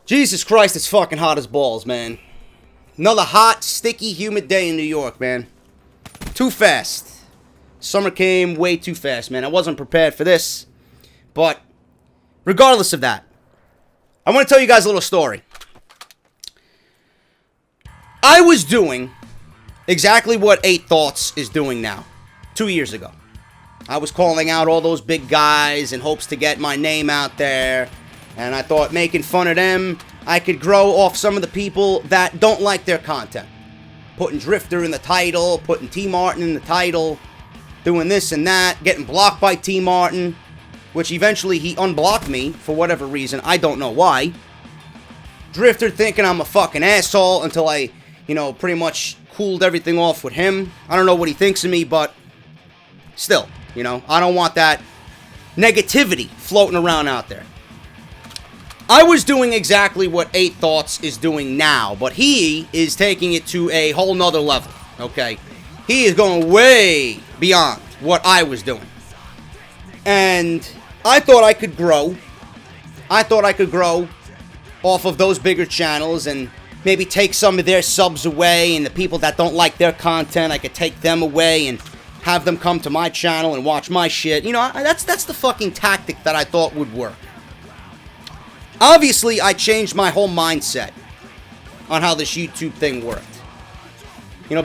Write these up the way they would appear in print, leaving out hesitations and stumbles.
Jesus Christ, it's fucking hot as balls, man. Another hot, sticky, humid day in New York, man. Too fast. Summer came way too fast, man. I wasn't prepared for this. But, regardless of that, I want to tell you guys a little story. I was doing exactly what 8 Thoughts is doing now. 2 years ago. I was calling out all those big guys in hopes to get my name out there. And I thought making fun of them, I could grow off some of the people that don't like their content. Putting Drift0r in the title, putting TmarTn in the title, doing this and that, getting blocked by TmarTn, which eventually he unblocked me for whatever reason. I don't know why. Drift0r thinking I'm a fucking asshole until I, pretty much cooled everything off with him. I don't know what he thinks of me, but still, I don't want that negativity floating around out there. I was doing exactly what 8 Thoughts is doing now, but he is taking it to a whole nother level, okay? He is going way beyond what I was doing. And I thought I could grow. I thought I could grow off of those bigger channels and maybe take some of their subs away, and the people that don't like their content, I could take them away and have them come to my channel and watch my shit. That's the fucking tactic that I thought would work. Obviously, I changed my whole mindset on how this YouTube thing worked.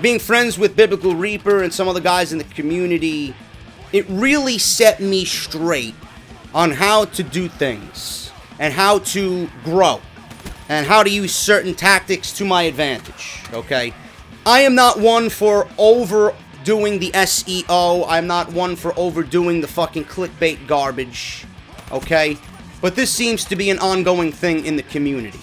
Being friends with Biblical Reaper and some other guys in the community, it really set me straight on how to do things and how to grow and how to use certain tactics to my advantage, okay? I am not one for overdoing the SEO. I'm not one for overdoing the fucking clickbait garbage, okay? But this seems to be an ongoing thing in the community.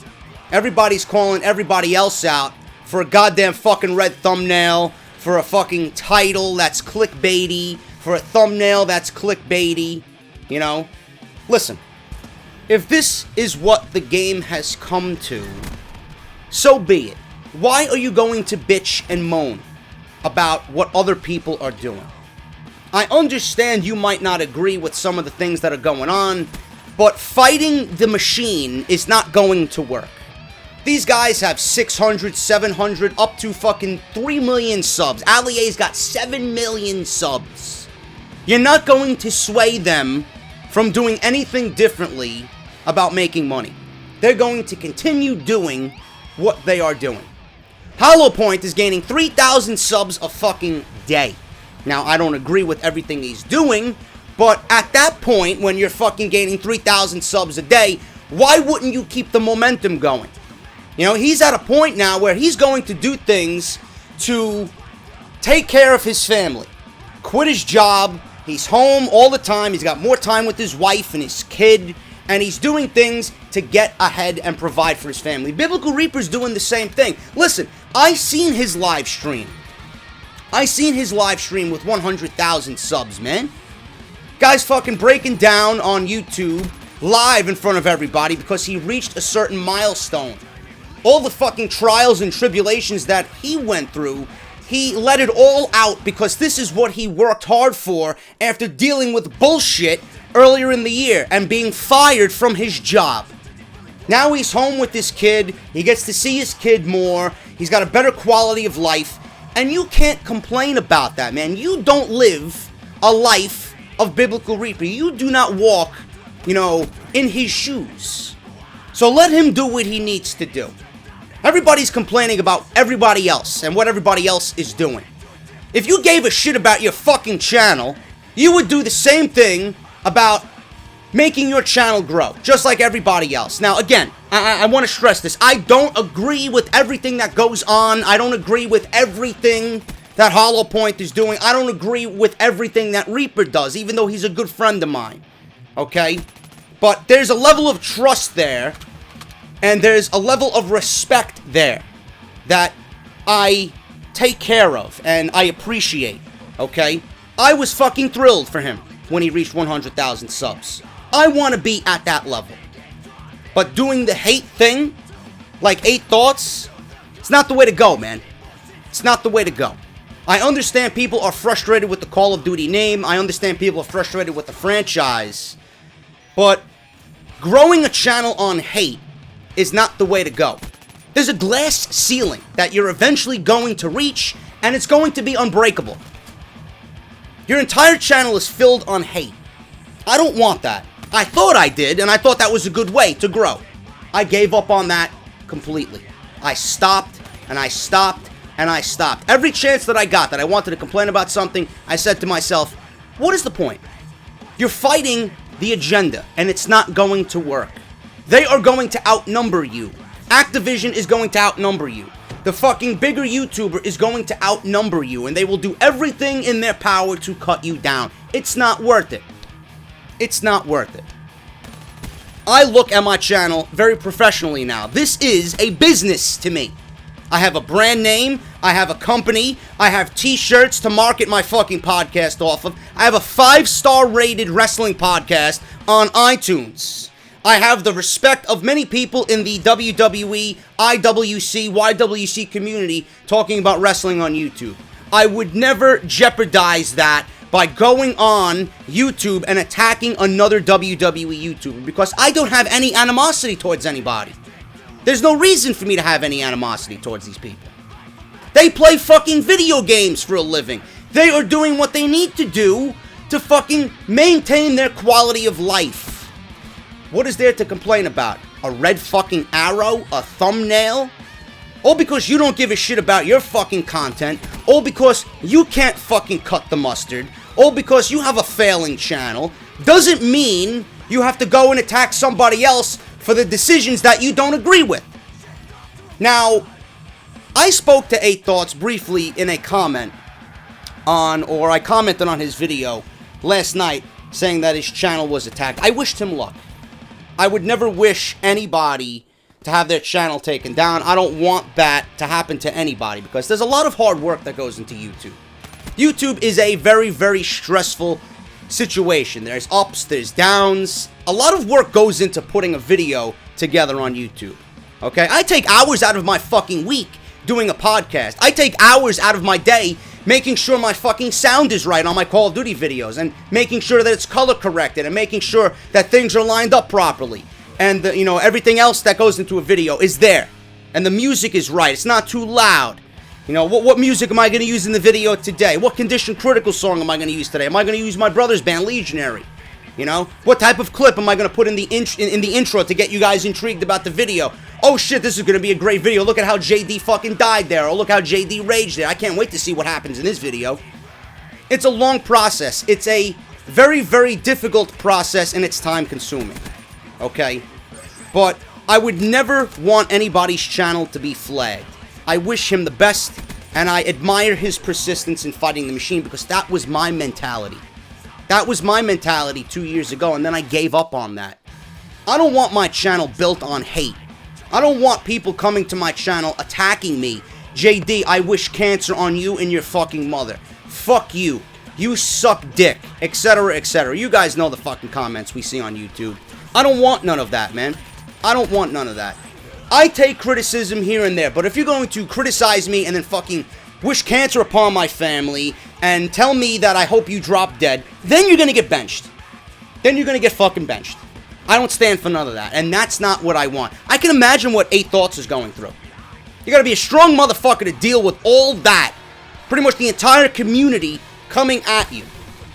Everybody's calling everybody else out for a goddamn fucking red thumbnail, for a fucking title that's clickbaity, for a thumbnail that's clickbaity, Listen, if this is what the game has come to, so be it. Why are you going to bitch and moan about what other people are doing? I understand you might not agree with some of the things that are going on, but fighting the machine is not going to work. These guys have 600, 700, up to fucking 3 million subs. Aliyah's got 7 million subs. You're not going to sway them from doing anything differently about making money. They're going to continue doing what they are doing. HollowPoint is gaining 3,000 subs a fucking day. Now, I don't agree with everything he's doing, but at that point, when you're fucking gaining 3,000 subs a day, why wouldn't you keep the momentum going? He's at a point now where he's going to do things to take care of his family. Quit his job. He's home all the time. He's got more time with his wife and his kid. And he's doing things to get ahead and provide for his family. Biblical Reaper's doing the same thing. Listen, I seen his live stream. With 100,000 subs, man. Guy's fucking breaking down on YouTube live in front of everybody because he reached a certain milestone. All the fucking trials and tribulations that he went through, he let it all out because this is what he worked hard for after dealing with bullshit earlier in the year and being fired from his job. Now he's home with his kid. He gets to see his kid more. He's got a better quality of life. And you can't complain about that, man. You don't live a life of Biblical Reaper. You do not walk, in his shoes. So let him do what he needs to do. Everybody's complaining about everybody else and what everybody else is doing. If you gave a shit about your fucking channel, you would do the same thing about making your channel grow, just like everybody else. Now, again, I want to stress this. I don't agree with everything that goes on. I don't agree with everything that HollowPoint is doing. I don't agree with everything that Reaper does, even though he's a good friend of mine. Okay? But there's a level of trust there, and there's a level of respect there that I take care of and I appreciate. Okay? I was fucking thrilled for him when he reached 100,000 subs. I want to be at that level. But doing the hate thing, like 8 Thoughts, it's not the way to go, man. It's not the way to go. I understand people are frustrated with the Call of Duty name. I understand people are frustrated with the franchise. But growing a channel on hate is not the way to go. There's a glass ceiling that you're eventually going to reach, and it's going to be unbreakable. Your entire channel is filled on hate. I don't want that. I thought I did, and I thought that was a good way to grow. I gave up on that completely. I stopped, and I stopped, and I stopped. Every chance that I got that I wanted to complain about something, I said to myself, what is the point? You're fighting the agenda, and it's not going to work. They are going to outnumber you. Activision is going to outnumber you. The fucking bigger YouTuber is going to outnumber you, and they will do everything in their power to cut you down. It's not worth it. It's not worth it. I look at my channel very professionally now. This is a business to me. I have a brand name, I have a company, I have t-shirts to market my fucking podcast off of. I have a 5-star rated wrestling podcast on iTunes. I have the respect of many people in the WWE, IWC, YWC community talking about wrestling on YouTube. I would never jeopardize that by going on YouTube and attacking another WWE YouTuber, because I don't have any animosity towards anybody. There's no reason for me to have any animosity towards these people. They play fucking video games for a living. They are doing what they need to do to fucking maintain their quality of life. What is there to complain about? A red fucking arrow? A thumbnail? All because you don't give a shit about your fucking content. All because you can't fucking cut the mustard. All because you have a failing channel. Doesn't mean you have to go and attack somebody else for the decisions that you don't agree with. Now, I spoke to 8 Thoughts briefly in a comment or I commented on his video last night saying that his channel was attacked. I wished him luck. I would never wish anybody to have their channel taken down. I don't want that to happen to anybody, because there's a lot of hard work that goes into YouTube. YouTube is a very, very stressful situation. There's ups, there's downs. A lot of work goes into putting a video together on YouTube. Okay? I take hours out of my fucking week doing a podcast. I take hours out of my day making sure my fucking sound is right on my Call of Duty videos, and making sure that it's color corrected, and making sure that things are lined up properly, and everything else that goes into a video is there, and the music is right. It's not too loud. What music am I going to use in the video today? What Condition Critical song am I going to use today? Am I going to use my brother's band, Legionary? What type of clip am I going to put in the intro to get you guys intrigued about the video? Oh shit, this is going to be a great video. Look at how JD fucking died there. Or look how JD raged there. I can't wait to see what happens in this video. It's a long process. It's a very, very difficult process, and it's time consuming. Okay? But I would never want anybody's channel to be flagged. I wish him the best, and I admire his persistence in fighting the machine, because that was my mentality. That was my mentality 2 years ago, and then I gave up on that. I don't want my channel built on hate. I don't want people coming to my channel attacking me. JD, I wish cancer on you and your fucking mother. Fuck you. You suck dick. Etc., etc. You guys know the fucking comments we see on YouTube. I don't want none of that, man. I don't want none of that. I take criticism here and there, but if you're going to criticize me and then fucking wish cancer upon my family and tell me that I hope you drop dead, then you're gonna get benched. Then you're gonna get fucking benched. I don't stand for none of that, and that's not what I want. I can imagine what 8 Thoughts is going through. You gotta be a strong motherfucker to deal with all that. Pretty much the entire community coming at you.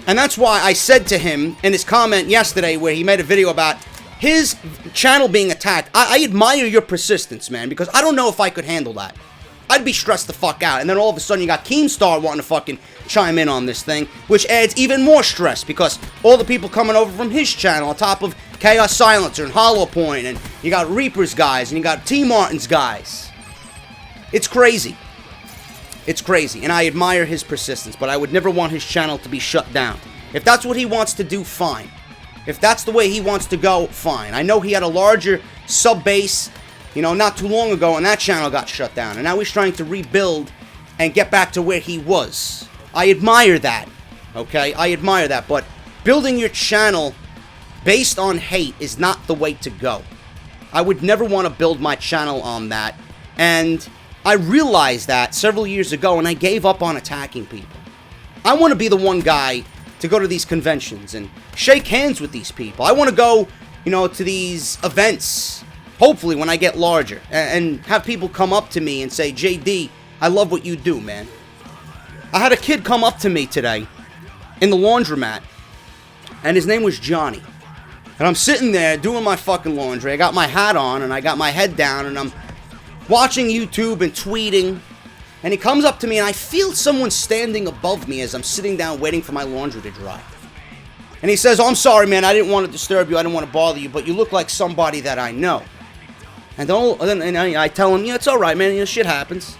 And that's why I said to him in his comment yesterday where he made a video about his channel being attacked, I admire your persistence, man, because I don't know if I could handle that. I'd be stressed the fuck out. And then all of a sudden you got Keemstar wanting to fucking chime in on this thing, which adds even more stress, because all the people coming over from his channel on top of Chaosxsilencer and Hollow Point, and you got Reaper's guys, and you got TmarTn's guys. It's crazy. It's crazy, and I admire his persistence, but I would never want his channel to be shut down. If that's what he wants to do, fine. If that's the way he wants to go, fine. I know he had a larger sub-base, not too long ago, and that channel got shut down, and now he's trying to rebuild and get back to where he was. I admire that, okay? I admire that, but building your channel based on hate is not the way to go. I would never want to build my channel on that, and I realized that several years ago, and I gave up on attacking people. I want to be the one guy to go to these conventions and shake hands with these people. I want to go, to these events Hopefully when I get larger. And have people come up to me and say, JD, I love what you do, man. I had a kid come up to me today in the laundromat, and his name was Johnny. And I'm sitting there doing my fucking laundry. I got my hat on, and I got my head down, and I'm watching YouTube and tweeting. And he comes up to me, and I feel someone standing above me as I'm sitting down waiting for my laundry to dry. And he says, oh, I'm sorry, man. I didn't want to disturb you. I didn't want to bother you, but you look like somebody that I know. And then I tell him, yeah, it's all right, man. You know, shit happens.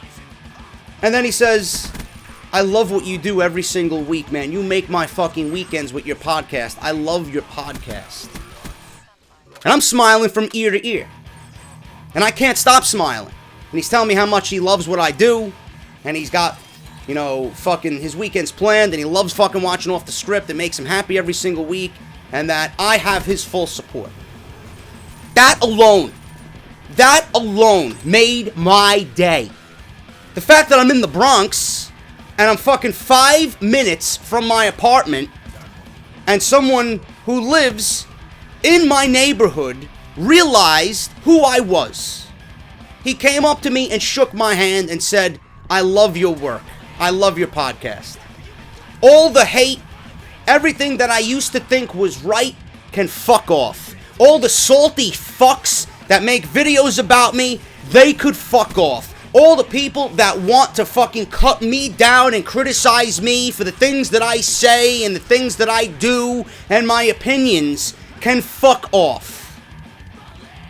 And then he says, I love what you do every single week, man. You make my fucking weekends with your podcast. I love your podcast. And I'm smiling from ear to ear. And I can't stop smiling. And he's telling me how much he loves what I do. And he's got, you know, fucking his weekends planned. And he loves fucking watching off the script. It makes him happy every single week. And that I have his full support. That alone made my day. The fact that I'm in the Bronx and I'm fucking 5 minutes from my apartment and someone who lives in my neighborhood realized who I was. He came up to me and shook my hand and said, I love your work. I love your podcast. All the hate, everything that I used to think was right can fuck off. All the salty fucks that make videos about me, they could fuck off. All the people that want to fucking cut me down and criticize me for the things that I say and the things that I do and my opinions can fuck off.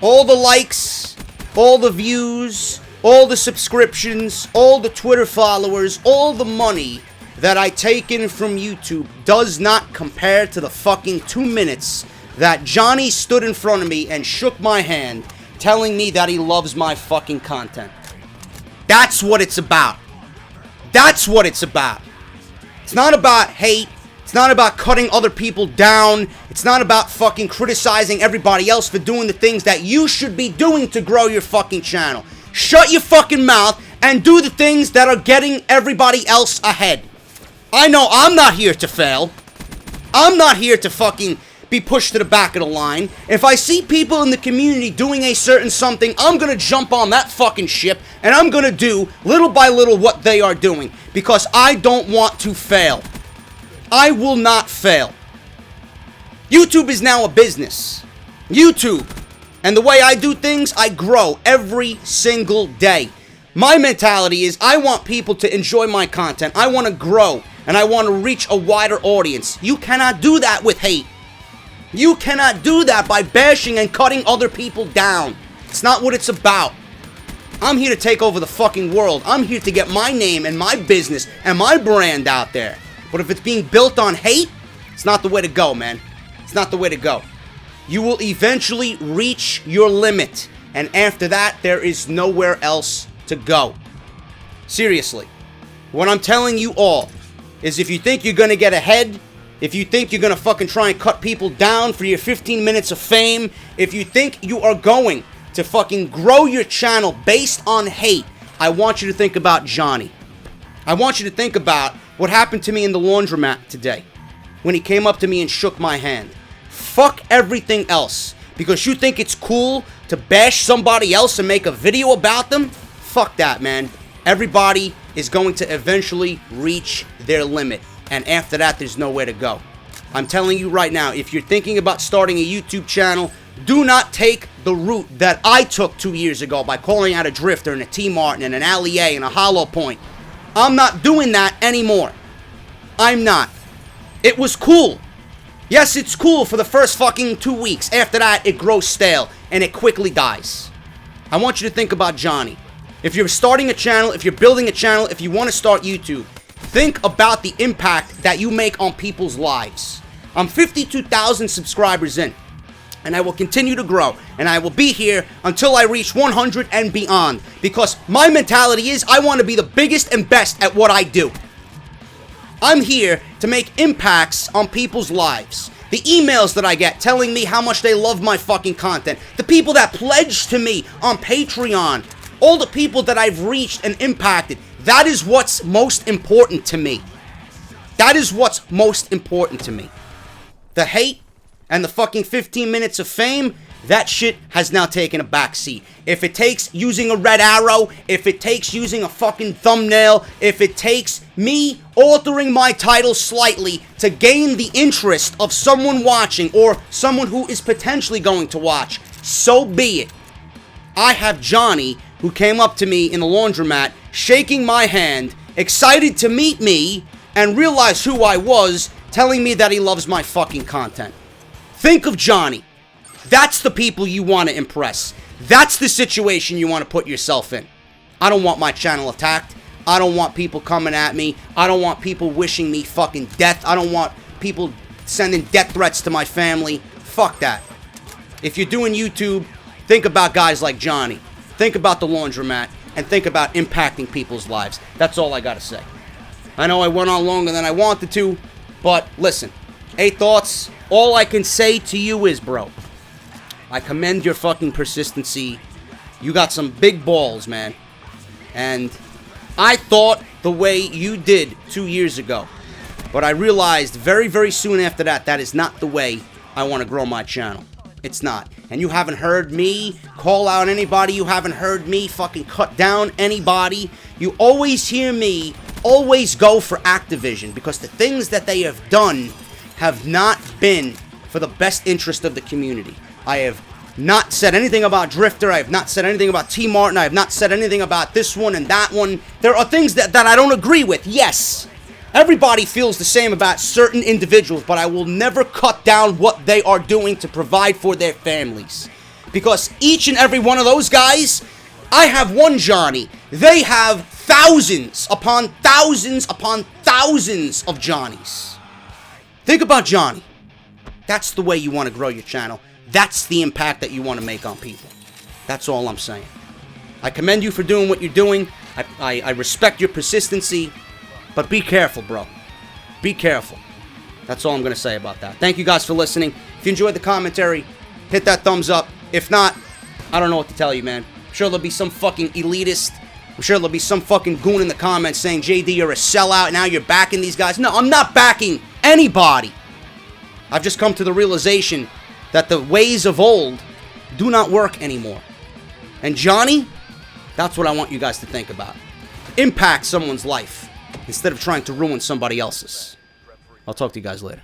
All the likes, all the views, all the subscriptions, all the Twitter followers, all the money that I take in from YouTube does not compare to the fucking 2 minutes that Johnny stood in front of me and shook my hand telling me that he loves my fucking content. That's what it's about. That's what it's about. It's not about hate. It's not about cutting other people down. It's not about fucking criticizing everybody else for doing the things that you should be doing to grow your fucking channel. Shut your fucking mouth and do the things that are getting everybody else ahead. I know I'm not here to fail. I'm not here to fucking be pushed to the back of the line. If I see people in the community doing a certain something, I'm gonna jump on that fucking ship and I'm gonna do little by little what they are doing because I don't want to fail. I will not fail. YouTube is now a business. YouTube. And the way I do things, I grow every single day. My mentality is I want people to enjoy my content. I want to grow and I want to reach a wider audience. You cannot do that with hate. You cannot do that by bashing and cutting other people down. It's not what it's about. I'm here to take over the fucking world. I'm here to get my name and my business and my brand out there. But if it's being built on hate, it's not the way to go, man. It's not the way to go. You will eventually reach your limit. And after that, there is nowhere else to go. Seriously. What I'm telling you all is if you think you're going to get ahead, if you think you're going to fucking try and cut people down for your 15 minutes of fame, if you think you are going to fucking grow your channel based on hate, I want you to think about Johnny. I want you to think about what happened to me in the laundromat today when he came up to me and shook my hand. Fuck everything else. Because you think it's cool to bash somebody else and make a video about them? Fuck that, man. Everybody is going to eventually reach their limit. And after that, there's nowhere to go. I'm telling you right now, if you're thinking about starting a YouTube channel, do not take the route that I took 2 years ago by calling out a Drift0r and a TmarTn and an Alley A and a Hollow Point. I'm not doing that anymore. I'm not. It was cool. Yes, it's cool for the first fucking 2 weeks. After that, it grows stale and it quickly dies. I want you to think about Johnny. If you're starting a channel, if you're building a channel, if you want to start YouTube, think about the impact that you make on people's lives. I'm 52,000 subscribers in, and I will continue to grow, and I will be here until I reach 100 and beyond, because my mentality is I want to be the biggest and best at what I do. I'm here to make impacts on people's lives. The emails that I get telling me how much they love my fucking content, the people that pledge to me on Patreon, all the people that I've reached and impacted, that is what's most important to me. That is what's most important to me. The hate and the fucking 15 minutes of fame, that shit has now taken a back seat. If it takes using a red arrow, if it takes using a fucking thumbnail, if it takes me altering my title slightly to gain the interest of someone watching or someone who is potentially going to watch, so be it. I have Johnny, who came up to me in the laundromat, shaking my hand, excited to meet me, and realize who I was, telling me that he loves my fucking content. Think of Johnny. That's the people you want to impress. That's the situation you want to put yourself in. I don't want my channel attacked. I don't want people coming at me. I don't want people wishing me fucking death. I don't want people sending death threats to my family. Fuck that. If you're doing YouTube, think about guys like Johnny. Think about the laundromat. And think about impacting people's lives. That's all I gotta say. I know I went on longer than I wanted to, but listen. 8 thoughts. All I can say to you is, bro, I commend your fucking persistency. You got some big balls, man. And I thought the way you did 2 years ago. But I realized very, very soon after that, that is not the way I want to grow my channel. It's not. And you haven't heard me call out anybody. You haven't heard me fucking cut down anybody. You always hear me always go for Activision because the things that they have done have not been for the best interest of the community. I have not said anything about Drift0r. I have not said anything about TmarTn. I have not said anything about this one and that one. There are things that I don't agree with. Yes. Everybody feels the same about certain individuals, but I will never cut down what they are doing to provide for their families. Because each and every one of those guys, I have one Johnny. They have thousands upon thousands upon thousands of Johnnies. Think about Johnny. That's the way you want to grow your channel. That's the impact that you want to make on people. That's all I'm saying. I commend you for doing what you're doing. I respect your persistency. But be careful, bro. Be careful. That's all I'm going to say about that. Thank you guys for listening. If you enjoyed the commentary, hit that thumbs up. If not, I don't know what to tell you, man. I'm sure there'll be some fucking elitist. I'm sure there'll be some fucking goon in the comments saying, JD, you're a sellout. Now you're backing these guys. No, I'm not backing anybody. I've just come to the realization that the ways of old do not work anymore. And Johnny, that's what I want you guys to think about. Impact someone's life instead of trying to ruin somebody else's. I'll talk to you guys later.